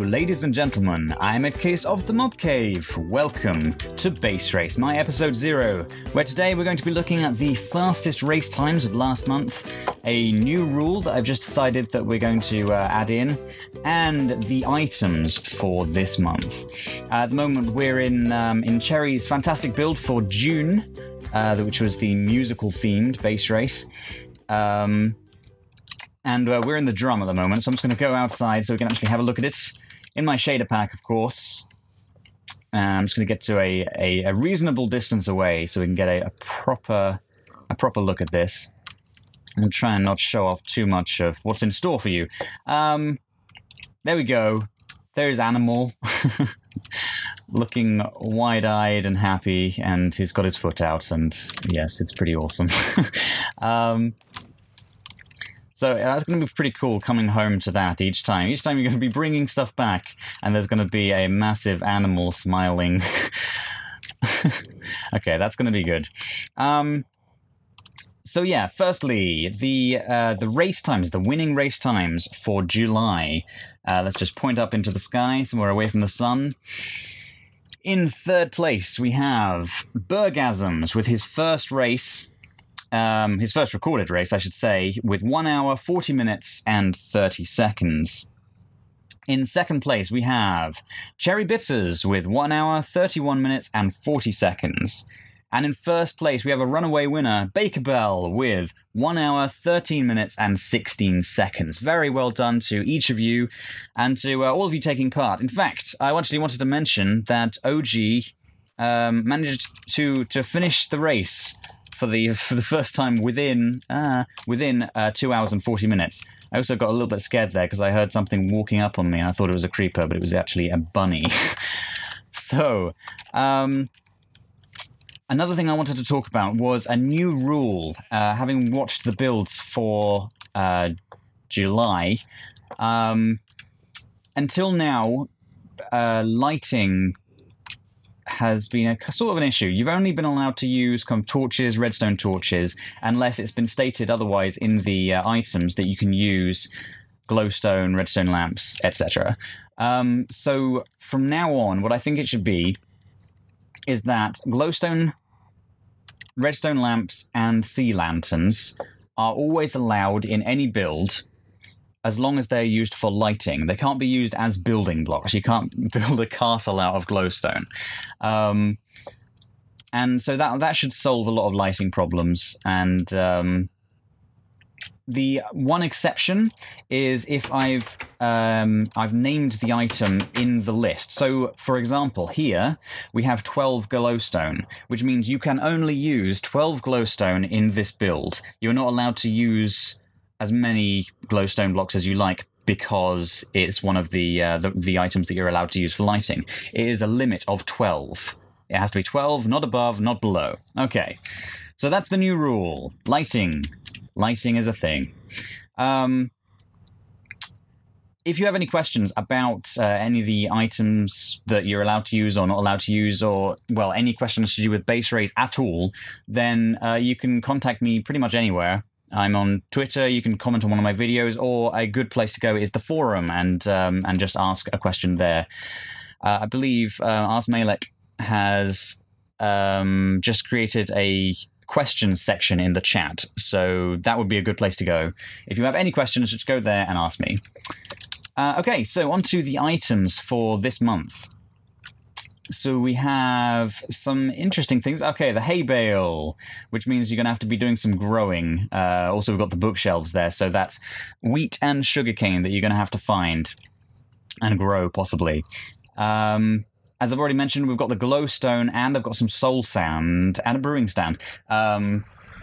ladies and gentlemen, I'm EddCase of the MobCave. Welcome to Base Race, my episode 0, where today we're going to be looking at the fastest race times of last month, a new rule that I've just decided that we're going to add in, and the items for this month. At the moment, we're in Cherry's fantastic build for June, which was the musical-themed base race. And we're in the drum at the moment, so I'm just going to go outside so we can actually have a look at it. In my shader pack, of course. I'm just going to get to a reasonable distance away so we can get a proper look at this. I'm trying and not show off too much of what's in store for you. There we go. There's Animal. Looking wide-eyed and happy, and he's got his foot out, and yes, it's pretty awesome. So that's going to be pretty cool coming home to that each time. Each time you're going to be bringing stuff back, and there's going to be a massive animal smiling. Okay, that's going to be good. So yeah, firstly, the race times, the winning race times for July. Let's just point up into the sky, somewhere away from the sun. In third place, we have Bergasms with his first race. His first recorded race, I should say, with 1 hour, 40 minutes, and 30 seconds. In second place, we have Cherry Bitters with 1 hour, 31 minutes, and 40 seconds. And in first place, we have a runaway winner, Baker Bell, with 1 hour, 13 minutes, and 16 seconds. Very well done to each of you, and to all of you taking part. In fact, I actually wanted to mention that OG managed to finish the race for the first time within 2 hours and 40 minutes. I also got a little bit scared there because I heard something walking up on me and I thought it was a creeper, but it was actually a bunny. So, another thing I wanted to talk about was a new rule. Having watched the builds for July, until now, lighting has been a sort of an issue. You've only been allowed to use kind of torches, redstone torches, unless it's been stated otherwise in the items that you can use glowstone, redstone lamps, etc. So from now on, what I think it should be is that glowstone, redstone lamps, and sea lanterns are always allowed in any build, as long as they're used for lighting. They can't be used as building blocks. You can't build a castle out of glowstone. And so that should solve a lot of lighting problems. And the one exception is if I've named the item in the list. So, for example, here we have 12 glowstone, which means you can only use 12 glowstone in this build. You're not allowed to use as many glowstone blocks as you like because it's one of the items that you're allowed to use for lighting. It is a limit of 12. It has to be 12, not above, not below. Okay, so that's the new rule. Lighting. Lighting is a thing. If you have any questions about any of the items that you're allowed to use or not allowed to use, or, well, any questions to do with base race at all, then you can contact me pretty much anywhere. I'm on Twitter, you can comment on one of my videos, or a good place to go is the forum and just ask a question there. I believe Ars Malek has just created a questions section in the chat, so that would be a good place to go. If you have any questions, just go there and ask me. Okay, so on to the items for this month. So we have some interesting things. Okay, the hay bale, which means you're going to have to be doing some growing. Also, we've got the bookshelves there, so that's wheat and sugarcane that you're going to have to find and grow, possibly. As I've already mentioned, we've got the glowstone, and I've got some soul sand and a brewing stand.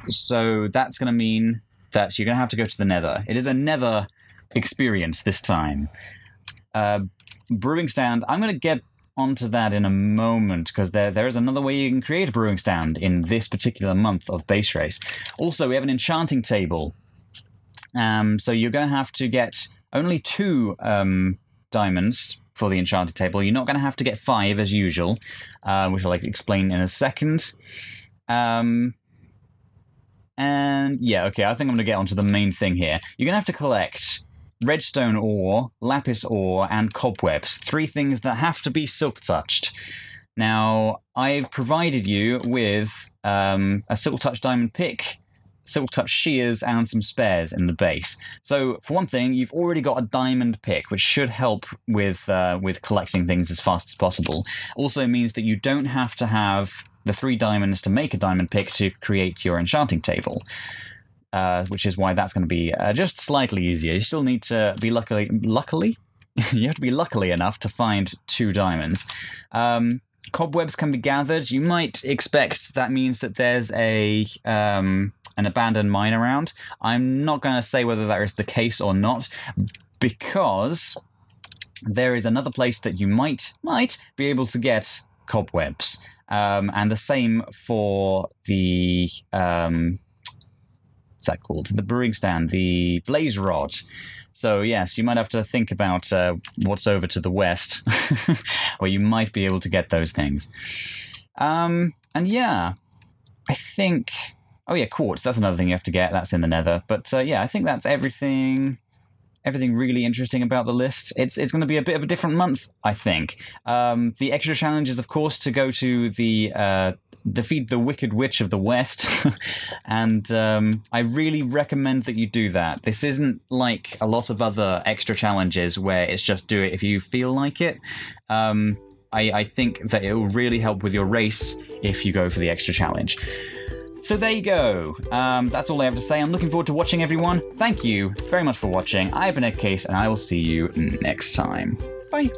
So that's going to mean that you're going to have to go to the nether. It is a nether experience this time. Brewing stand, I'm going to get onto that in a moment, because there is another way you can create a brewing stand in this particular month of base race. Also, we have an enchanting table. So you're going to have to get only 2 diamonds for the enchanting table. You're not going to have to get 5 as usual, which I'll explain in a second. And yeah, okay, I think I'm going to get onto the main thing here. You're going to have to collect redstone ore, lapis ore, and cobwebs. 3 things that have to be silk touched. Now, I've provided you with a silk touch diamond pick, silk touch shears, and some spares in the base. So, for one thing, you've already got a diamond pick, which should help with collecting things as fast as possible. Also means that you don't have to have the 3 diamonds to make a diamond pick to create your enchanting table. Which is why that's going to be just slightly easier. You still need to be luckily? You have to be luckily enough to find 2 diamonds. Cobwebs can be gathered. You might expect that means that there's an abandoned mine around. I'm not going to say whether that is the case or not, because there is another place that you might be able to get cobwebs. And the same for the... what's that called? The brewing stand, the blaze rod. So yes, you might have to think about what's over to the west, where you might be able to get those things. And yeah, I think... Oh yeah, quartz, that's another thing you have to get. That's in the nether. But yeah, I think that's everything really interesting about the list. It's going to be a bit of a different month, I think. The extra challenge is, of course, to go to the... defeat the Wicked Witch of the West, and I really recommend that you do that. This isn't like a lot of other extra challenges where it's just do it if you feel like it. I think that it will really help with your race if you go for the extra challenge. So there you go. That's all I have to say. I'm looking forward to watching everyone. Thank you very much for watching. I've been EddCase, and I will see you next time. Bye.